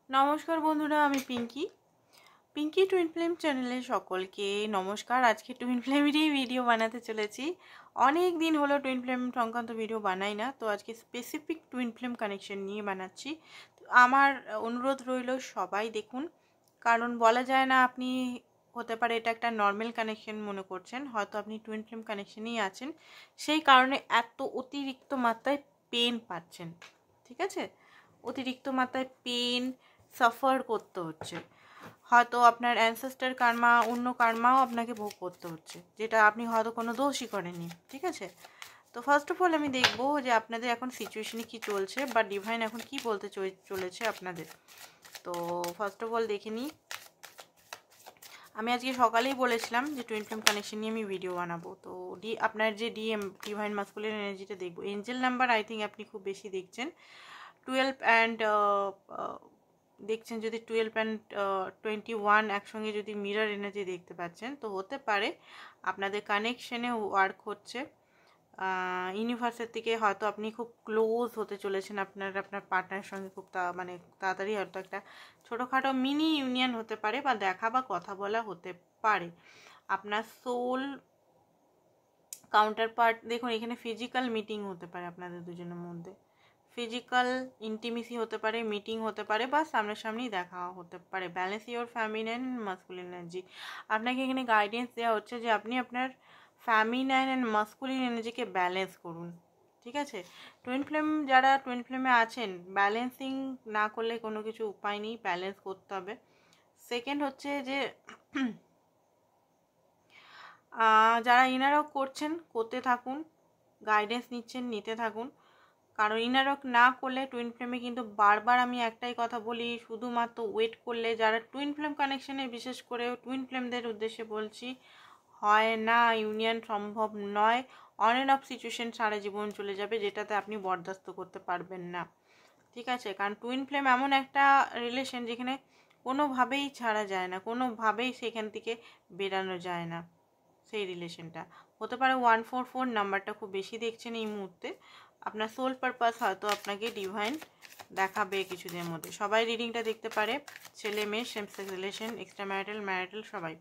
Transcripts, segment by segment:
নমস্কার বন্ধুরা, আমি পিঙ্কি টুইন ফ্লেম চ্যানেলে সকলকে নমস্কার। আজকে টুইন ফ্লেমেরই ভিডিও বানাতে চলেছি। অনেক দিন হলো টুইন ফ্লেম সংক্রান্ত ভিডিও বানাই না, তো আজকে স্পেসিফিক টুইন ফ্লেম কানেকশন নিয়ে বানাচ্ছি। আমার অনুরোধ রইল সবাই দেখুন, কারণ বলা যায় না আপনি হতে পারে এটা একটা নর্মাল কানেকশন মনে করছেন, হয়তো আপনি টুইন ফ্লেম কানেকশনেই আছেন, সেই কারণে এত অতিরিক্ত মাত্রায় পেন পাচ্ছেন। ঠিক আছে, অতিরিক্ত মাত্রায় পেন সাফার করতে হচ্ছে, হয়তো আপনার অ্যানসেস্টার কার্মা, অন্য কার্মাও আপনাকে ভোগ করতে হচ্ছে, যেটা আপনি হয়তো কোনো দোষই করেননি। ঠিক আছে, তো ফার্স্ট অফ অল আমি দেখবো যে আপনাদের এখন সিচুয়েশনে কি চলছে বা ডিভাইন এখন কি বলতে চলেছে আপনাদের। তো ফার্স্ট অফ অল দেখে নিই। আমি আজকে সকালেই বলেছিলাম যে টুইন ফ্লেম কানেকশন নিয়ে আমি ভিডিও বানাবো। তো আপনার যে ডিভাইন মাস্কুলিন এনার্জিটা দেখবো। এঞ্জেল নাম্বার আই থিঙ্ক আপনি খুব বেশি দেখছেন, 12 অ্যান্ড দেখছেন। যদি 12 অ্যান্ড 21 একসঙ্গে যদি মিরর এনার্জি দেখতে পাচ্ছেন, তো হতে পারে আপনাদের কানেকশনে ওয়ার্ক হচ্ছে। ইউনিভার্সের থেকে হয়তো আপনি খুব ক্লোজ হতে চলেছেন আপনার পার্টনারের সঙ্গে, খুব মানে তাড়াতাড়ি হয়তো একটা ছোটোখাটো মিনি ইউনিয়ন হতে পারে, বা দেখা বা কথা বলা হতে পারে। আপনার সোল কাউন্টার পার্ট দেখুন, এখানে ফিজিক্যাল মিটিং হতে পারে আপনাদের দুজনের মধ্যে, ফিজিক্যাল ইন্টিমেসি হতে পারে, মিটিং হতে পারে, বা সামনাসামনি দেখা হতে পারে। Balance your feminine and masculine energy. আপনাকে এখানে গাইডেন্স দেওয়া হচ্ছে যে আপনি আপনার ফ্যামিনাইন অ্যান্ড মাস্কুলিন এনার্জিকে ব্যালেন্স করুন। ঠিক আছে, টুইন ফ্লেম যারা টুইন ফ্লেমে আছেন, ব্যালেন্সিং না করলে কোনো কিছু উপায় নেই, ব্যালেন্স করতে হবে। সেকেন্ড হচ্ছে যে যারা ইনারক করছেন, করতে থাকুন, গাইডেন্স নিচ্ছেন, নিতে থাকুন। কারণ ইনারক না করলে টুইন ফ্লেমে কিন্তু বারবার আমি একটাই কথা বলি, শুধুমাত্র ওয়েট করলে, যারা টুইন ফ্লেম কানেকশনে বিশেষ করে টুইন ফ্লেমদের উদ্দেশ্যে বলছি, হয় না, ইউনিয়ন সম্ভব নয়। অন অ্যান্ড অফ সিচুয়েশন সারা জীবন চলে যাবে, যেটাতে আপনি বরদাস্ত করতে পারবেন না। ঠিক আছে, কারণ টুইন ফ্লেম এমন একটা রিলেশন যেখানে কোনোভাবেই ছাড়া যায় না, কোনোভাবেই সেখান থেকে বেরানো যায় না। সেই রিলেশনটা হতে পারে 144 নাম্বারটা খুব বেশি দেখছেন এই মুহূর্তে। আপনার সোল পারপাস হয়তো আপনাকে ডিভাইন দেখাবে কিছুদিনের মধ্যে। সবাই রিডিংটা দেখতে পারে, ছেলে মেয়ে, same sex relation, extra marital, marital, সবাই,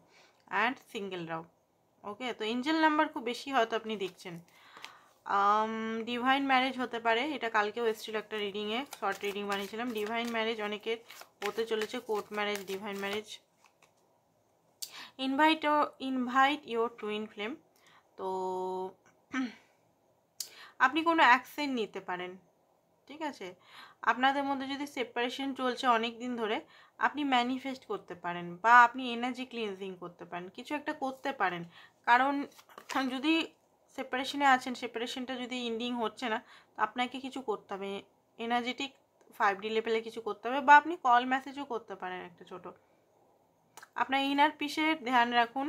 অ্যান্ড সিঙ্গেলরাও। ওকে, তো এঞ্জেল নাম্বার খুব বেশি হয়তো আপনি দেখছেন। ডিভাইন ম্যারেজ হতে পারে, এটা কালকেও এসেছিল একটা রিডিংয়ে, শর্ট রিডিং বানিয়েছিলাম। ডিভাইন ম্যারেজ অনেকের হতে চলেছে, court marriage, divine marriage. Invite your twin flame. তো আপনি কোনো অ্যাকশন নিতে পারেন। ঠিক আছে, আপনাদের মধ্যে যদি সেপারেশন চলছে অনেক দিন ধরে, আপনি ম্যানিফেস্ট করতে পারেন, বা আপনি এনার্জি ক্লিনজিং করতে পারেন, কিছু একটা করতে পারেন। কারণ যদি সেপারেশনে আছেন, সেপারেশনটা যদি ইন্ডিং হচ্ছে না, আপনাকে কিছু করতে হবে, এনার্জেটিক 5D লেভেলে কিছু করতে হবে, বা আপনি কল মেসেজও করতে পারেন একটা ছোট। আপনার ইনার পিসের ধ্যান রাখুন।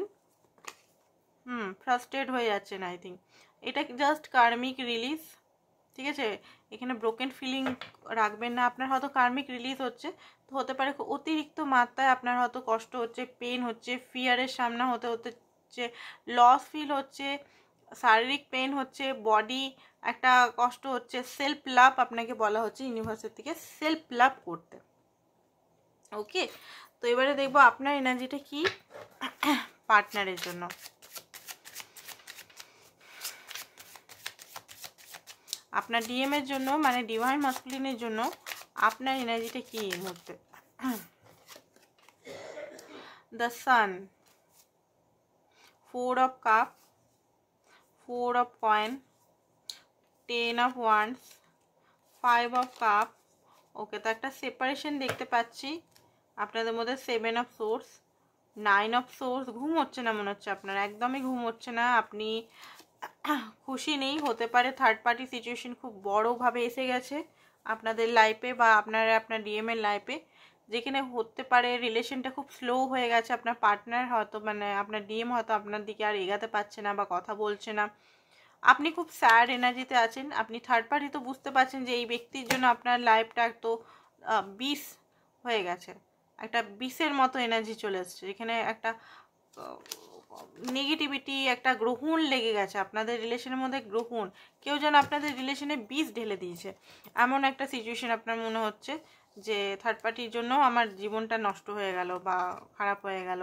ফ্রাস্ট্রেট হয়ে যাচ্ছেন আই থিঙ্ক, এটা জাস্ট কার্মিক রিলিজ। ঠিক আছে, এখানে ব্রোকেন ফিলিং রাখবেন না। আপনার হয়তো কার্মিক রিলিজ হচ্ছে, তো হতে পারে অতিরিক্ত মাত্রায় আপনার হয়তো কষ্ট হচ্ছে, পেন হচ্ছে, ফিয়ারের সামনা হতে হচ্ছে, লস ফিল হচ্ছে, শারীরিক পেন হচ্ছে, বডি একটা কষ্ট হচ্ছে। সেলফ লাভ আপনাকে বলা হচ্ছে ইউনিভার্সের থেকে, সেলফ লাভ করতে। ওকে, তো এবারে দেখবো আপনার এনার্জিটা কি পার্টনারের জন্য। আপনার ডিএমের জন্য, মানে ডিভাইন মাস্কুলিনের জন্য আপনার এনার্জিটা কি এই মুহূর্তে। The sun, 4 of cup, 4 of coin, 10 of wands, 5 of cup. Okay, তো একটা সেপারেশন দেখতে পাচ্ছি আপনাদের মধ্যে। 7 অফ সোর্স, 9 অফ সোর্স। ঘুম হচ্ছে না মনে হচ্ছে আপনার, একদমই ঘুম হচ্ছে না, আপনি খুশি নেই। হতে পারে থার্ড পার্টি সিচুয়েশন খুব বড়োভাবে এসে গেছে আপনাদের লাইফে, বা আপনার ডিএমের লাইফে, যেখানে হতে পারে রিলেশনটা খুব স্লো হয়ে গেছে। আপনার পার্টনার হয়তো, মানে আপনার ডিএম হয়তো আপনার দিকে আর এগাতে পারছে না বা কথা বলছে না। আপনি খুব স্যাড এনার্জিতে আছেন। আপনি থার্ড পার্টি তো বুঝতে পারছেন যে এই ব্যক্তির জন্য আপনার লাইফটা তো বিষ হয়ে গেছে, একটা বিষের মতো এনার্জি চলে এসছে, যেখানে একটা নেগেটিভিটি, একটা গ্রহণ লেগে গেছে আপনাদের রিলেশনের মধ্যে। গ্রহণ, কেউ যেন আপনাদের রিলেশনে বিষ ঢেলে দিয়েছে, এমন একটা সিচুয়েশন আপনার মনে হচ্ছে, যে থার্ড পার্টির জন্য আমার জীবনটা নষ্ট হয়ে গেল বা খারাপ হয়ে গেল।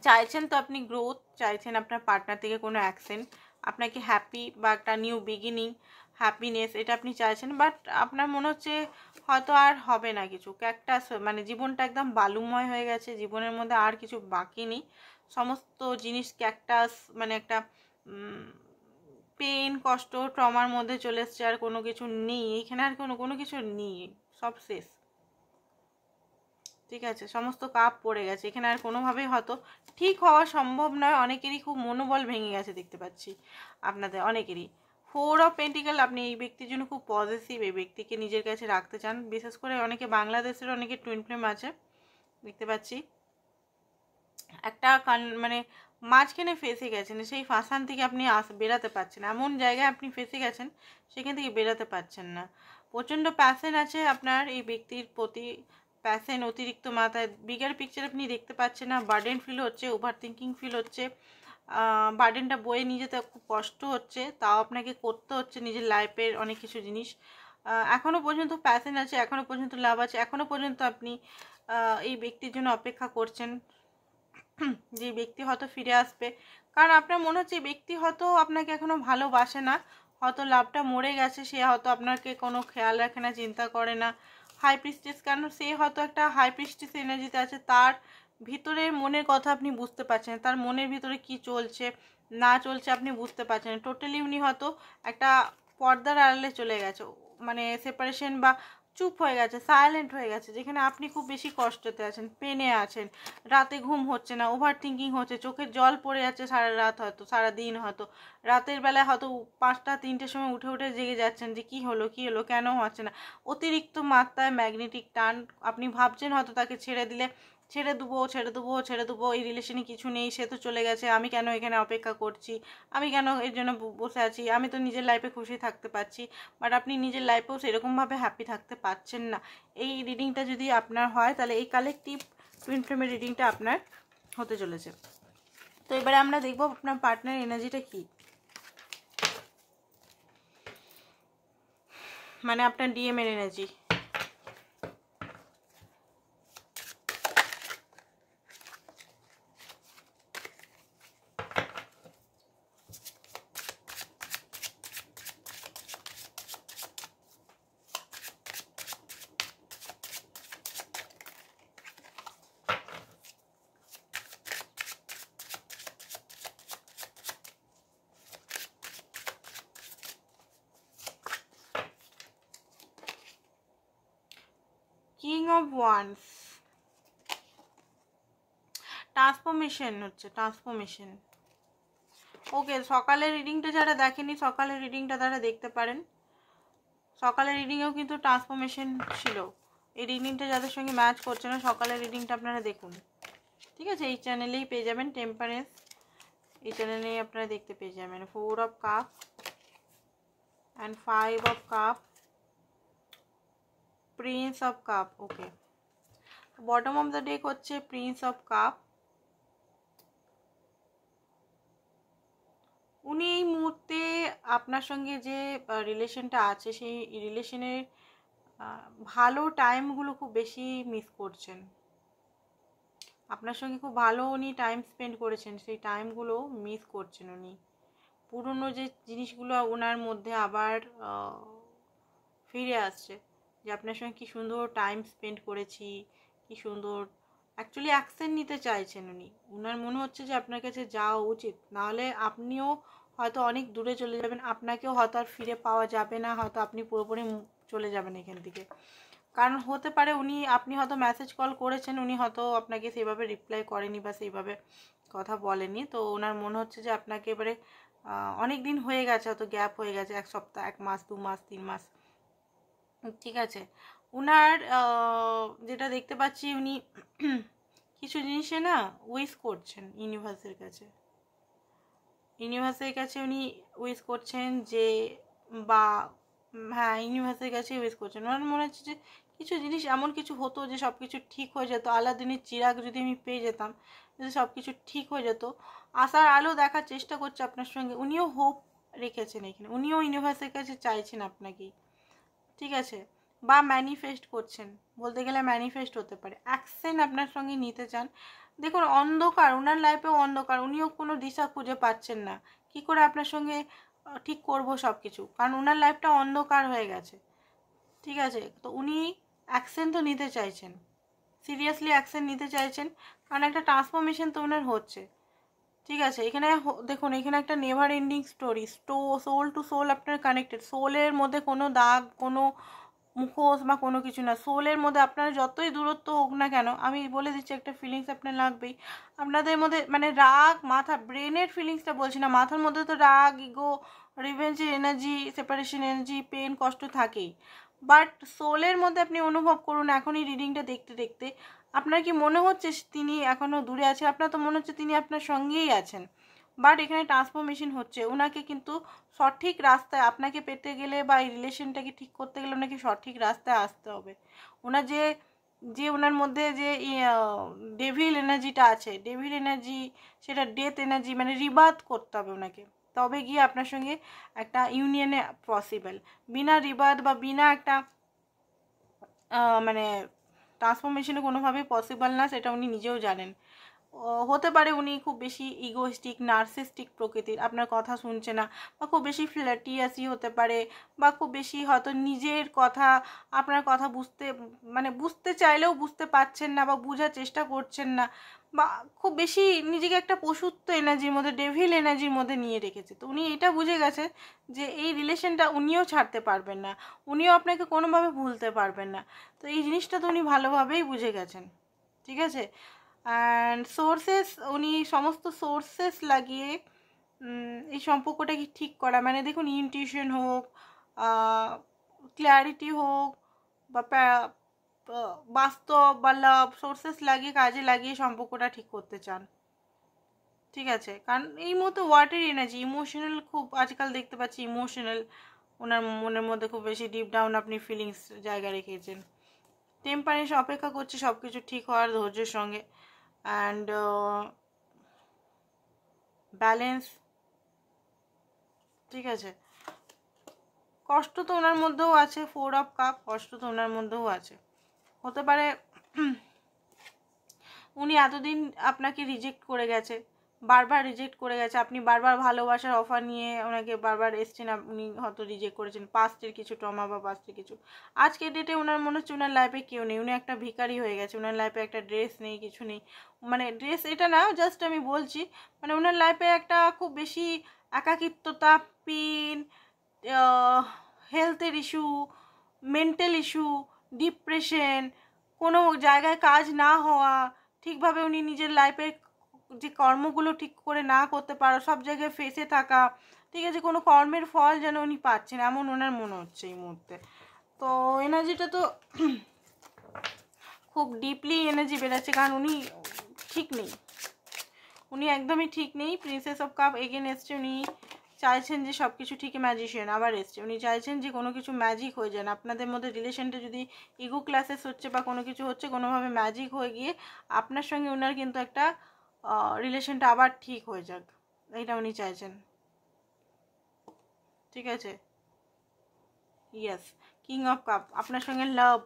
চাইছেন তো আপনি গ্রোথ, চাইছেন আপনার পার্টনার থেকে কোনো অ্যাকশন, আপনাকে হ্যাপি বা একটা নিউ বিগিনিং, হ্যাপিনেস, এটা আপনি চাইছেন। বাট আপনার মনে হচ্ছে হয়তো আর হবে না কিছু, ক্যাকটাস মানে জীবনটা একদম বালুময় হয়ে গেছে, জীবনের মধ্যে আর কিছু বাকি নেই, সমস্ত জিনিস ক্যাকটাস মানে একটা পেন, কষ্ট, ট্রমার মধ্যে চলে এসছে, আর কোনো কিছু নেই এখানে, আর কোনো কিছু নেই, সব শেষ। ঠিক আছে, সমস্ত কাপ পড়ে গেছে এখানে, আর কোনোভাবেই হয়তো ঠিক হওয়া সম্ভব নয়। অনেকেরই খুব মনোবল ভেঙে গেছে দেখতে পাচ্ছি আপনাদের অনেকেরই। 4 অফ পেন্টিকেল, আপনি এই ব্যক্তির জন্য খুব পজিটিভ, এই ব্যক্তিকে নিজের কাছে রাখতে চান। বিশেষ করে অনেকে বাংলাদেশের অনেকে টুইন ফ্লেম আছে দেখতে পাচ্ছি। একটা মানে মাঝখানে ফেসে গেছেন, সেই ফাঁসান থেকে আপনি বেরাতে পারছেন, এমন জায়গায় আপনি ফেসে গেছেন সেখান থেকে বেরাতে পারছেন না। প্রচণ্ড প্যাশন আছে আপনার এই ব্যক্তির প্রতি, প্যাশন অতিরিক্ত মাত্রায়, বিগার পিকচার আপনি দেখতে পাচ্ছেন না, বার্ডেন ফিল হচ্ছে, ওভার থিঙ্কিং ফিল হচ্ছে, বার্ডেনটা বয়ে নিয়ে যেতে খুব কষ্ট হচ্ছে, তাও আপনাকে করতে হচ্ছে নিজের লাইফের অনেক কিছু জিনিস। এখনও পর্যন্ত প্যাশন আছে, এখনও পর্যন্ত লাভ আছে, এখনও পর্যন্ত আপনি এই ব্যক্তির জন্য অপেক্ষা করছেন যে ব্যক্তি হয়তো ফিরে আসবে। কারণ আপনার মনে হচ্ছে এই ব্যক্তি হয়তো আপনাকে এখনও ভালোবাসে না, হয়তো লাভটা মরে গেছে, সে হয়তো আপনাকে কোনো খেয়াল রাখে না, চিন্তা করে না। হাই প্রিস্টেস, কারণ সে হয়তো একটা হাই প্রিস্টেস এনার্জিতে আছে, তার ভিতরের মনের কথা আপনি বুঝতে পারছেন, তার মনের ভিতরে কি চলছে না চলছে আপনি বুঝতে পারছেন। টোটালি উনি হয়তো একটা পর্দার আড়ালে চলে গেছে, মানে সেপারেশন বা চুপ হয়ে গেছে, সাইলেন্ট হয়ে গেছে, যেখানে আপনি খুব বেশি কষ্টতে আছেন, পেনে আছেন, রাতে ঘুম হচ্ছে না, ওভার থিঙ্কিং হচ্ছে, চোখের জল পড়ে যাচ্ছে সারা রাত, হয়তো সারা দিন, হয়তো রাতের বেলায় হয়তো 5টা 3টের সময় উঠে উঠে জেগে যাচ্ছেন যে কি হলো কেন হচ্ছে না, অতিরিক্ত মাত্রায় ম্যাগনেটিক টান। আপনি ভাবছেন হয়তো তাকে ছেড়ে দিলে ছেড়ে দেবো, এই রিলেশনে কিছু নেই, সে তো চলে গেছে, আমি কেন এখানে অপেক্ষা করছি, আমি কেন এর জন্য বসে আছি, আমি তো নিজের লাইফে খুশি থাকতে পারছি। বাট আপনি নিজের লাইফেও সেরকমভাবে হ্যাপি থাকতে পারছেন না। এই রিডিংটা যদি আপনার হয় তাহলে এই কালেকটিভ টুইন ফ্লেমের রিডিংটা আপনার হতে চলেছে। তো এবারে আমরা দেখব আপনার পার্টনার এনার্জিটা কি, মানে আপনার ডিএম এর energy. King of wands, transformation হচ্ছে, ট্রান্সফরমেশন। ওকে, সকালের রিডিংটা যারা দেখেনি, সকালের রিডিংটা তারা দেখতে পারেন। সকালের রিডিংয়েও কিন্তু ট্রান্সফরমেশন ছিল। এই রিডিংটা যাদের সঙ্গে ম্যাচ করছে না, সকালের রিডিংটা আপনারা দেখুন, ঠিক আছে? এই চ্যানেলেই পেয়ে যাবেন, টেম্পারেন্স এই চ্যানেলেই আপনারা দেখতে পেয়ে যাবেন। 4 of cup and 5 of cup, Prince of cup. Okay, bottom of the deck হচ্ছে প্রিন্স অফ কাপ। উনি এই মুহূর্তে আপনার সঙ্গে যে রিলেশনটা আছে, সেই রিলেশনের ভালো টাইমগুলো খুব বেশি মিস করছেন। আপনার সঙ্গে খুব ভালো উনি টাইম স্পেন্ড করেছেন, সেই টাইমগুলো মিস করছেন উনি। পুরনো যে জিনিসগুলো ওনার মধ্যে আবার ফিরে আসছে, যে আপনার সঙ্গে কি সুন্দর টাইম স্পেন্ড করেছি, কি সুন্দর। অ্যাকচুয়ালি অ্যাকশন নিতে চাইছেন উনি, ওনার মনে হচ্ছে যে আপনার কাছে যাওয়া উচিত, নাহলে আপনিও হয়তো অনেক দূরে চলে যাবেন, আপনাকেও হয়তো আর ফিরে পাওয়া যাবে না, হয়তো আপনি পুরোপুরি চলে যাবেন এখান থেকে। কারণ হতে পারে উনি, আপনি হয়তো মেসেজ কল করেছেন, উনি হয়তো আপনাকে সেইভাবে রিপ্লাই করেনি বা সেইভাবে কথা বলেনি। তো ওনার মনে হচ্ছে যে আপনাকে এবারে অনেক দিন হয়ে গেছে, হয়তো গ্যাপ হয়ে গেছে, 1 সপ্তাহ, 1 মাস, 2 মাস, 3 মাস, ঠিক আছে? উনার যেটা দেখতে পাচ্ছি, উনি কিছু জিনিসে না উইশ করছেন ইউনিভার্সের কাছে, ইউনিভার্সের কাছে উনি উইশ করছেন যে, বা হ্যাঁ, ইউনিভার্সের কাছে উইশ করছেন। ওনার মনে হচ্ছে যে কিছু জিনিস এমন কিছু হতো যে সব কিছু ঠিক হয়ে যেত, আলাদিনের চিরাগ যদি আমি পেয়ে যেতাম, যদি সব কিছু ঠিক হয়ে যেত, আশার আলো দেখার চেষ্টা করছে আপনার সঙ্গে। উনিও হোপ রেখেছেন এখানে, উনিও ইউনিভার্সের কাছে চাইছেন আপনাকেই, ঠিক আছে? বা ম্যানিফেস্ট করছেন, বলতে গেলে ম্যানিফেস্ট হতে পারে, অ্যাকশন আপনার সঙ্গে নিতে চান। দেখুন অন্ধকার, ওনার লাইফেও অন্ধকার, উনিও কোনো দিশা খুঁজে পাচ্ছেন না কি করে আপনার সঙ্গে ঠিক করব সব কিছু, কারণ ওনার লাইফটা অন্ধকার হয়ে গেছে। ঠিক আছে, তো উনি অ্যাকশন তো নিতে চাইছেন, সিরিয়াসলি অ্যাকশন নিতে চাইছেন, কারণ একটা ট্রান্সফরমেশন তো ওনার হচ্ছে। ঠিক আছে, এখানে দেখুন এখানে একটা never ending story, soul to soul আপনার কানেক্টেড, সোলের মধ্যে কোনো দাগ, কোনো মুখোশ বা কোনো কিছু না, সোলের মধ্যে আপনার যতই দূরত্ব হোক না কেন, আমি বলে দিচ্ছি একটা ফিলিংস আপনার লাগবেই আপনাদের মধ্যে, মানে রাগ, মাথা, ব্রেনের ফিলিংসটা বলছি না, মাথার মধ্যে তো রাগ, ইগো, রিভেঞ্জের এনার্জি, সেপারেশন এনার্জি, পেন, কষ্ট থাকেই, বাট সোলের মধ্যে আপনি অনুভব করুন এখনই রিডিংটা দেখতে দেখতে আপনার কি মনে হচ্ছে তিনি এখনও দূরে আছে? আপনার তো মনে হচ্ছে তিনি আপনার সঙ্গেই আছেন, বাট এখানে ট্রান্সফরমেশন হচ্ছে, ওনাকে কিন্তু সঠিক রাস্তায় আপনাকে পেতে গেলে বা এই রিলেশনটাকে ঠিক করতে গেলে ওনাকে সঠিক রাস্তায় আসতে হবে। ওনার যে যে ওনার মধ্যে যে ডেভিল এনার্জিটা আছে, ডেভিল এনার্জি, সেটা ডেথ এনার্জি, মানে রিবার্থ করতে হবে ওনাকে, তবে গিয়ে আপনার সঙ্গে একটা ইউনিয়নে পসিবল। বিনা রিবার্থ বা বিনা একটা মানে ট্রান্সফরমেশনে কোনোভাবেই পসিবল না, সেটা উনি নিজেও জানেন। হতে পারে উনি খুব বেশি ইগোইস্টিক, নার্সিস্টিক প্রকৃতির, আপনার কথা শুনছে না, বা খুব বেশি ফ্ল্যাটিয়াসি হতে পারে, বা খুব বেশি হয়তো নিজের কথা, আপনার কথা মানে বুঝতে চাইলেও বুঝতে পারছেন না বা বোঝার চেষ্টা করছেন না, বা খুব বেশি নিজেকে একটা পশুত্ব এনার্জির মধ্যে, ডেভিল এনার্জির মধ্যে নিয়ে রেখেছে। তো উনি এটা বুঝে গেছে যে এই রিলেশনটা উনিও ছাড়তে পারবেন না, উনিও আপনাকে কোনোভাবে ভুলতে পারবেন না। তো এই জিনিসটা তো উনি ভালোভাবেই বুঝে গেছেন। ঠিক আছে, অ্যান্ড সোর্সেস, উনি সমস্ত সোর্সেস লাগিয়ে এই সম্পর্কটাকে ঠিক করা, মানে দেখুন ইনটিউশন হোক, ক্ল্যারিটি হোক, বা বাস্তব বা লাভ, সোর্সেস লাগিয়ে, কাজে লাগিয়ে সম্পর্কটা ঠিক করতে চান। ঠিক আছে, কারণ এই মতো ওয়াটার এনার্জি, ইমোশনাল খুব আজকাল দেখতে পাচ্ছি, ইমোশনাল ওনার মনের মধ্যে খুব বেশি ডিপ ডাউন আপনি ফিলিংস জায়গা রেখেছেন। টেম্পারেন্স অপেক্ষা করছে সব কিছু ঠিক হওয়ার ধৈর্যের সঙ্গে, অ্যান্ড ব্যালেন্স। ঠিক আছে, কষ্ট তো ওনার মধ্যেও আছে, 4 অফ কাপ, কষ্ট তো ওনার মধ্যেও আছে। হতে পারে উনি এতদিন আপনাকে রিজেক্ট করে গেছে, বারবার রিজেক্ট করে গেছে, আপনি বারবার ভালোবাসার অফার নিয়ে ওনাকে বারবার এসছেন, উনি হয়তো রিজেক্ট করেছেন, পাস্টের কিছু ট্রমা বা পাস্টের কিছু। আজকে ডেটে ওনার মনে হচ্ছে ওনার লাইফে কেউ নেই, উনি একটা ভিখারি হয়ে গেছে, ওনার লাইফে একটা ড্রেস নেই, কিছু নেই, মানে ড্রেস এটা না, জাস্ট আমি বলছি, মানে ওনার লাইফে একটা খুব বেশি একাকিত্বতা, পেন, হেলথের ইস্যু, মেন্টাল ইস্যু, ডিপ্রেশন, কোনো জায়গায় কাজ না হওয়া, ঠিকভাবে উনি নিজের লাইফের যে কর্মগুলো ঠিক করে না করতে পারো, সব জায়গায় ফেসে থাকা। ঠিক আছে, কোনো কর্মের ফল যেন উনি পাচ্ছেন এমন ওনার মনে হচ্ছে এই মুহূর্তে। তো এনার্জিটা তো খুব ডিপলি এনার্জি বেরাচ্ছে, কারণ উনি ঠিক নেই, উনি একদমই ঠিক নেই। প্রিন্সেস অফ কাপ এগেন এসছে, উনি চাইছেন যে সব কিছু ঠিক, ম্যাজিশিয়ান আবার এসছে, উনি চাইছেন যে কোনো কিছু ম্যাজিক হয়ে যান আপনাদের মধ্যে, রিলেশনটা যদি ইগো ক্লাসেস হচ্ছে বা কোনো কিছু হচ্ছে, কোনোভাবে ম্যাজিক হয়ে গিয়ে আপনার সঙ্গে ওনার কিন্তু একটা রিলেশনটা আবার ঠিক হয়ে যাক, এইটা উনি চাইছেন। ঠিক আছে, ইয়েস, কিং অফ কাপ আপনার সঙ্গে লাভ,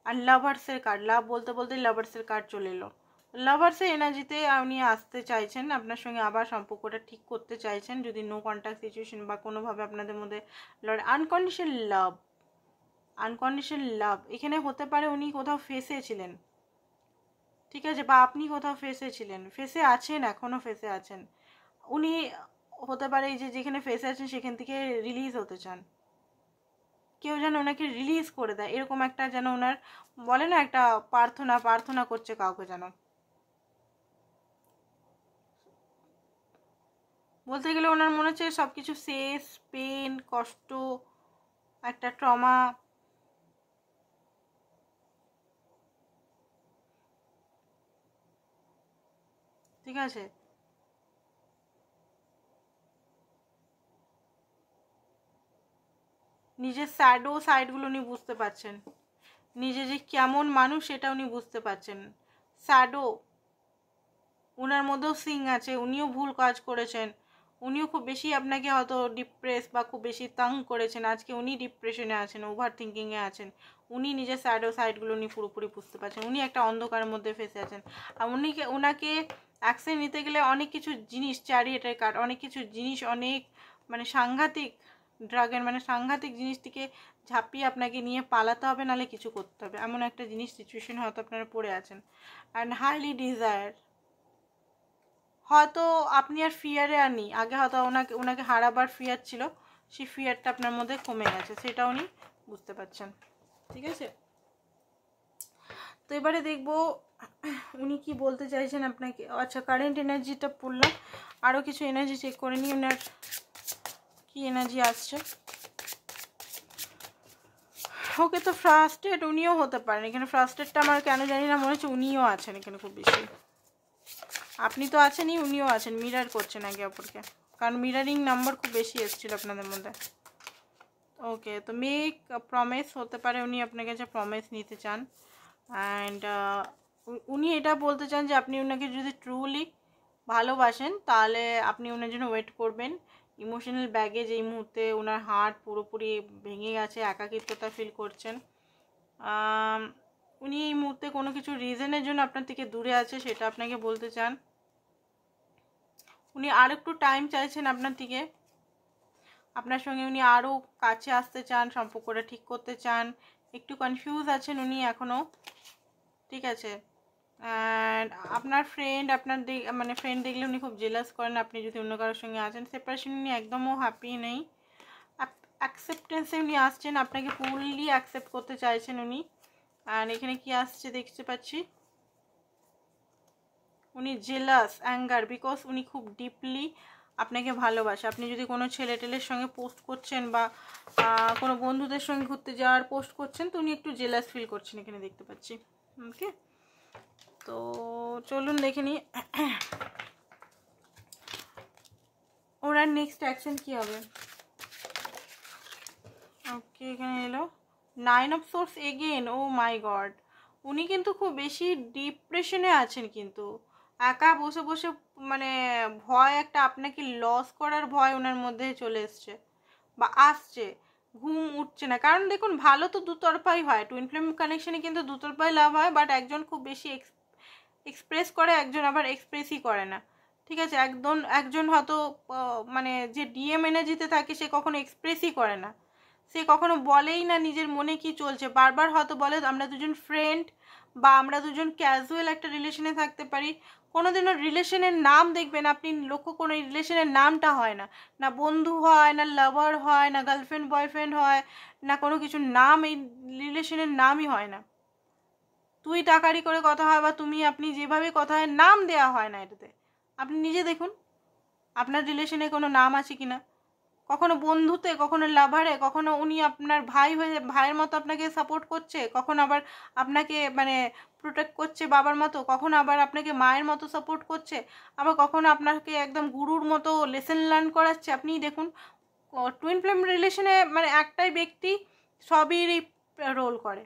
আর লাভার্সের কার্ড, লাভ বলতে বলতে লাভার্সের কার্ড চলে এলো। লাভার্সের এনার্জিতে আপনি আসতে চাইছেন, আপনার সঙ্গে আবার সম্পর্কটা ঠিক করতে চাইছেন, যদি নো কন্ট্যাক্ট সিচুয়েশন বা কোনোভাবে আপনাদের মধ্যে আনকন্ডিশনাল লাভ, আনকন্ডিশনাল লাভ এখানে হতে পারে। উনি কোথাও ফেসে ছিলেন, ঠিক আছে, বা আপনি কোথাও ফেসে ছিলেন, ফেসে আছেন, এখনও ফেসে আছেন। উনি হতে পারে যে যেখানে ফেসে আছেন সেখান থেকে রিলিজ হতে চান, কেউ যেন ওনাকে রিলিজ করে দেয়, এরকম একটা যেন ওনার বলে না একটা প্রার্থনা, প্রার্থনা করছে কাউকে যেন, বলতে গেলে ওনার মনে হচ্ছে সব কিছু শেষ, পেন, কষ্ট, একটা ট্রমা। ঠিক আছে, নিজের স্যাডো সাইডগুলো উনি বুঝতে পারছেন, নিজে যে কেমন মানুষ সেটা উনি বুঝতে পারছেন। স্যাডো ওনার মধ্যেও সিং আছে, উনিও ভুল কাজ করেছেন, উনিও খুব বেশি আপনাকে হয়তো ডিপ্রেস বা খুব বেশি তাং করেছেন, আজকে উনি ডিপ্রেশনে আছেন, ওভার থিঙ্কিংয়ে আছেন, উনি নিজের সাইডগুলো উনি পুরোপুরি বুঝতে পারছেন, উনি একটা অন্ধকারের মধ্যে ফেসে আছেন। আর ওনাকে অ্যাকশন নিতে গেলে অনেক কিছু জিনিস, চ্যারিয়েটের কার্ড, অনেক কিছু জিনিস, অনেক মানে সাংঘাতিক ড্রাগের মানে সাংঘাতিক জিনিস থেকে ঝাঁপিয়ে আপনাকে নিয়ে পালাতে হবে, নাহলে কিছু করতে হবে, এমন একটা জিনিস সিচুয়েশন হয়তো আপনারা পড়ে আছেন। অ্যান্ড হাইলি ডিজায়ার, হয়তো আপনি আর ফিয়ারে আর নেই, আগে হয়তো ওনাকে হারাবার ফিয়ার ছিল, সেই ফিয়ারটা আপনার মধ্যে কমে গেছে, সেটা উনি বুঝতে পারছেন। ঠিক আছে, তো এবারে দেখবো উনি কি বলতে চাইছেন আপনাকে। আচ্ছা, কারেন্ট এনার্জিটা পড়লাম, আরও কিছু এনার্জি চেক করে নিই, ওনার কি এনার্জি আসছে। ওকে, তো ফ্রাস্ট্রেট উনিও হতে পারেন এখানে, ফ্রাস্ট্রেটটা আমার কেন জানি না মনে হচ্ছে উনিও আছেন এখানে খুব বেশি। আপনি তো আছেনই, উনিও আছেন, মিরার করছেন একে অপরকে, কারণ মিরারিং নাম্বার খুব বেশি এসেছিল আপনাদের মধ্যে। ওকে, তো মেক প্রমিস হতে পারে উনি আপনার কাছে প্রমিস নিতে চান, অ্যান্ড উনি এটা বলতে চান যে আপনি ওনাকে যদি ট্রুলি ভালোবাসেন তাহলে আপনি ওনার জন্য ওয়েট করবেন। ইমোশনাল ব্যাগেজ এই মুহূর্তে ওনার হার্ট পুরোপুরি ভেঙে গেছে, একাকিত্বতা ফিল করছেন। উনি এই মুহূর্তে কোনো কিছু রিজনের জন্য আপনার থেকে দূরে আছে, সেটা আপনাকে বলতে চান। উনি আর একটু টাইম চাইছেন আপনার থেকে, আপনার সঙ্গে উনি আরও কাছে আসতে চান, সম্পর্কটা ঠিক করতে চান, একটু কনফিউজ আছেন উনি এখনও। ঠিক আছে, অ্যান্ড আপনার ফ্রেন্ড মানে ফ্রেন্ড দেখলে উনি খুব জেলাস করেন আপনি যদি অন্য কারোর সঙ্গে আছেন। সেপারেশন উনি একদমও হ্যাপি নেই, অ্যাকসেপ্টেন্সে উনি আসছেন, আপনাকে ফুললি অ্যাকসেপ্ট করতে চাইছেন উনি। অ্যান্ড এখানে কি আসছে দেখতে পাচ্ছি, উনি জেলাস, অ্যাঙ্গার, বিকজ উনি খুব ডিপলি আপনাকে ভালোবাসে। আপনি যদি কোনো ছেলেটেলের সঙ্গে পোস্ট করছেন বা কোনো বন্ধুদের সঙ্গে ঘুরতে যাওয়ার পোস্ট করছেন, তো উনি একটু জেলাস ফিল করছেন এখানে দেখতে পাচ্ছি। ওকে, তো চলুন দেখে নিই ওনার নেক্সট অ্যাকশন কী হবে। ওকে, এখানে এলো 9 of source again. Oh my god, উনি কিন্তু খুব বেশি ডিপ্রেশনে আছেন, কিন্তু একা বসে বসে মানে ভয়, একটা আপনাকে লস করার ভয় ওনার মধ্যে চলে এসছে বা আসছে, ঘুম উঠছে না। কারণ দেখুন, ভালো তো দুতরফাই হয়, টুইন ফ্লেম কানেকশনে কিন্তু দুতরফাই লাভ হয়, বাট একজন খুব বেশি এক্সপ্রেস করে, একজন আবার এক্সপ্রেসই করে না। ঠিক আছে, একজন হয়তো মানে যে ডিএম এনার্জিতে থাকে সে কখনো এক্সপ্রেসই করে না, সে কখনো বলেই না নিজের মনে কি চলছে, বারবার হয়তো বলে আমরা দুজন ফ্রেন্ড বা আমরা দুজন ক্যাজুয়াল একটা রিলেশনে থাকতে পারি। কোনোদিনও রিলেশনের নাম দেখবেন আপনি লক্ষ্য, কোনো রিলেশনের নামটা হয় না, না বন্ধু হয়, না লাভার হয়, না গার্লফ্রেন্ড বয়ফ্রেন্ড হয়, না কোনো কিছুর নাম, এই রিলেশনের নামই হয় না। তুই টাকারি করে কথা হয় বা আপনি যেভাবে কথা হয়, নাম দেয়া হয় না এটাতে। আপনি নিজে দেখুন আপনার রিলেশনে কোনো নাম আছে কি না, কখনো বন্ধুতে, কখনো লাভারে, কখনো উনি আপনার ভাই হয়ে ভাইয়ের মতো আপনাকে সাপোর্ট করছে, কখনো আবার আপনাকে মানে প্রোটেক্ট করছে বাবার মতো, কখনো আবার আপনাকে মায়ের মতো সাপোর্ট করছে, আবার কখনো আপনাকে একদম গুরুর মতো লেসন লার্ন করাচ্ছে। আপনি দেখুন টুইন ফ্লেম রিলেশনে মানে একটাই ব্যক্তি সবই রোল করে,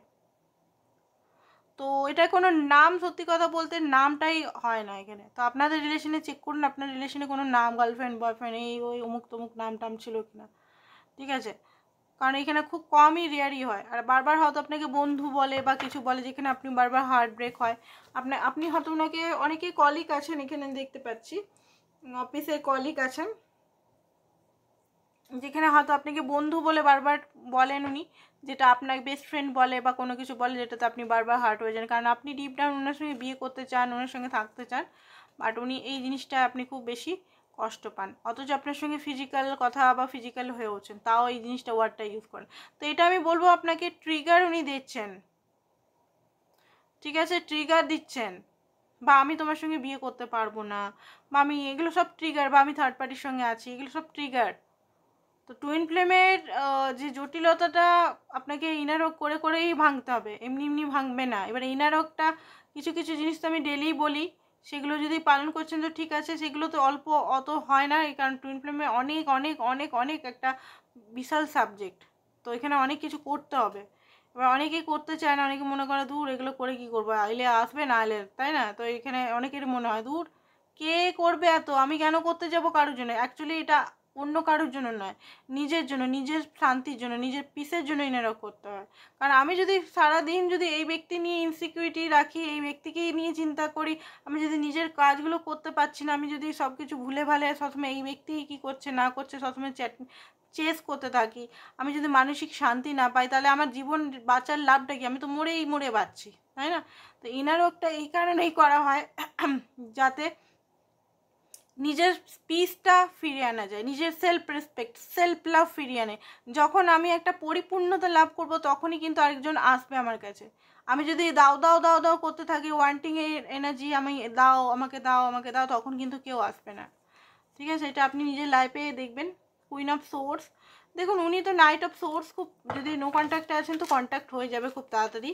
তো এটা কোনো নাম, সত্যি কথা বলতে নামটাই হয় না এখানে। তো আপনাদের রিলেশনে চেক করুন, আপনার রিলেশনে কোনো নাম, গার্লফ্রেন্ড বয়ফ্রেন্ড এই ওই অমুক তমুক নাম টাম ছিল কিনা। ঠিক আছে, কারণ এখানে খুব কমই রেয়ারই হয়, আর বারবার হয়তো আপনাকে বন্ধু বলে বা কিছু বলে, যেখানে আপনি বারবার হার্ট ব্রেক হয়। আপনি হয়তো ওনাকে, অনেকেই কলিগ আছেন এখানে দেখতে পাচ্ছি, অফিসের কলিগ আছেন, যেখানে হয়তো আপনাকে বন্ধু বলে বারবার বলেন উনি, যেটা আপনার বেস্ট ফ্রেন্ড বলে বা কোনো কিছু বলে, যেটাতে আপনি বারবার হার্ট হয়ে যান, কারণ আপনি ডিপ ডাউন ওনার সঙ্গে বিয়ে করতে চান, ওনার সঙ্গে থাকতে চান, বাট উনি এই জিনিসটা আপনি খুব বেশি কষ্ট পান, অথচ আপনার সঙ্গে ফিজিক্যাল কথা বা ফিজিক্যাল হয়ে ওঠেন, তাও এই জিনিসটা ওয়ার্ডটা ইউজ করেন। তো এটা আমি বলবো আপনাকে ট্রিগার উনি দিচ্ছেন। ঠিক আছে, ট্রিগার দিচ্ছেন, বা আমি তোমার সঙ্গে বিয়ে করতে পারবো না, বা আমি, এগুলো সব ট্রিগার, বা আমি থার্ড পার্টির সঙ্গে আছি, এগুলো সব ট্রিগার। তো টুইন ফ্লেমের যে জটিলতাটা আপনাকে ইনারক করে করেই ভাঙতে হবে, এমনি এমনি ভাঙবে না। এবার ইনারকটা কিছু কিছু জিনিস তো আমি ডেলিই বলি, সেগুলো যদি পালন করছেন তো ঠিক আছে, সেগুলো তো অল্প অত হয় না, এই কারণ টুইন ফ্লেমে অনেক অনেক অনেক অনেক একটা বিশাল সাবজেক্ট, তো এখানে অনেক কিছু করতে হবে। এবার অনেকেই করতে চায় না, অনেকে মনে করে দূর এগুলো করে কি করবো, এলে আসবে না এলে, তাই না? তো এখানে অনেকেরই মনে হয় দূর কে করবে এত, আমি কেন করতে যাব কারোর জন্য? অ্যাকচুয়ালি এটা অন্য কারোর জন্য নয়, নিজের জন্য, নিজের শান্তির জন্য, নিজের পিসের জন্য এনারা করতে হয়। কারণ আমি যদি সারাদিন যদি এই ব্যক্তি নিয়ে ইনসিকিউরিটি রাখি, এই ব্যক্তিকেই নিয়ে চিন্তা করি, আমি যদি নিজের কাজগুলো করতে পারছি না, আমি যদি সব কিছু ভুলে ভালে সবসময় এই ব্যক্তি কী করছে না করছে সবসময় চেস করতে থাকি, আমি যদি মানসিক শান্তি না পাই, তাহলে আমার জীবন বাঁচার লাভটা কি? আমি তো মরে বাঁচছি, তাই না? তো এনারও একটা এই কারণেই করা হয় যাতে নিজের পিসটা ফিরিয়ে আনা যায়, নিজের সেলফ রেসপেক্ট, সেলফ লাভ ফিরিয়ে আনে। যখন আমি একটা পরিপূর্ণতা লাভ করব, তখনই কিন্তু আরেকজন আসবে আমার কাছে। আমি যদি দাও দাও দাও দাও করতে থাকি, ওয়ান্টিং এর এনার্জি, আমি দাও আমাকে দাও আমাকে দাও, তখন কিন্তু কেউ আসবে না। ঠিক আছে, এটা আপনি নিজের লাইফে দেখবেন। কুইন অফ সোর্স, দেখুন উনি তো নাইট অফ সোর্স, খুব যদি নো কন্ট্যাক্টে আছেন তো কন্ট্যাক্ট হয়ে যাবে খুব তাড়াতাড়ি।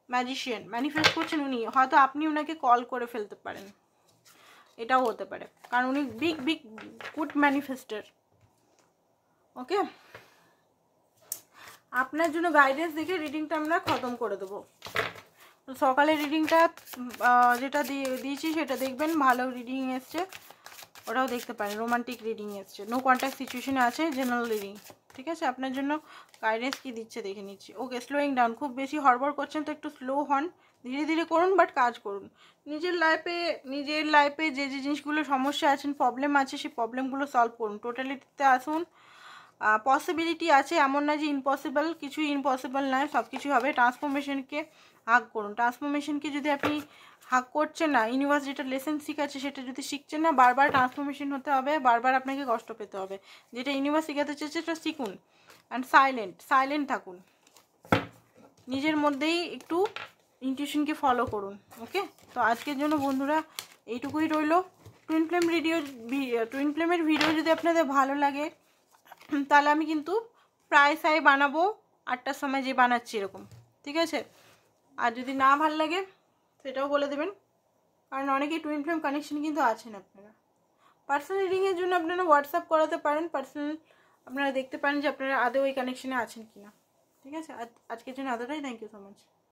ম্যাজিশিয়ান, ম্যানিফেস্ট করছেন উনি, হয়তো আপনি ওনাকে কল করে ফেলতে পারেন, এটাও হতে পারে, কারণ উনি বিগ বিগ গুড ম্যানিফেস্টার। ওকে, আপনার জন্য গাইডেন্স দেখে রিডিংটা আমরা খতম করে দেবো। তো সকালে রিডিংটা যেটা দিয়েছি সেটা দেখবেন, ভালো রিডিং এসছে, ওটাও দেখতে পারেন। রোমান্টিক রিডিং এসছে, নো কন্ট্যাক্ট সিচুয়েশনে আছে, জেনারেল রিডিং। ঠিক আছে, আপনার জন্য গাইডেন্স কি দিচ্ছে দেখে নিচ্ছি। ওকে, স্লোয়িং ডাউন, খুব বেশি হড়বড় করছেন তো একটু স্লো হন, ধীরে ধীরে করুন, বাট কাজ করুন। নিজের লাইফে যে যে জিনিসগুলো সমস্যা আছেন, প্রবলেম আছে, সেই প্রবলেমগুলো সলভ করুন, টোটালিটিতে আসুন। পসিবিলিটি আছে, এমন না যে ইম্পসিবল, কিছুই ইম্পসিবল নয়, সব কিছুই হবে। ট্রান্সফরমেশনকে হাক করুন, ট্রান্সফরমেশনকে যদি আপনি হাক করছেন না, ইউনিভার্স যেটা লেসেন শিখাচ্ছে সেটা যদি শিখছেন না, বারবার ট্রান্সফরমেশন হতে হবে, বারবার আপনাকে কষ্ট পেতে হবে। যেটা ইউনিভার্স শিখাতে চেয়েছে সেটা শিখুন। অ্যান্ড সাইলেন্ট থাকুন, নিজের মধ্যেই একটু ইনটিউশনকে ফলো করুন। ওকে, তো আজকের জন্য বন্ধুরা এইটুকুই রইল। টুইন ফ্লেমের ভিডিও যদি আপনাদের ভালো লাগে, তাহলে আমি কিন্তু প্রায় বানাবো 8টার সময় যে বানাচ্ছি এরকম। ঠিক আছে, আর যদি না ভালো লাগে সেটাও বলে দেবেন, কারণ অনেকেই টুইন ফ্লেম কানেকশন কিন্তু আছেন আপনারা। পার্সোনাল রিডিংয়ের জন্য আপনারা হোয়াটসঅ্যাপ করাতে পারেন, পার্সোনাল আপনারা দেখতে পারেন যে আপনারা আদৌ ওই কানেকশনে আছেন কি না। ঠিক আছে, আজকের জন্য এতটাই। Thank you so much.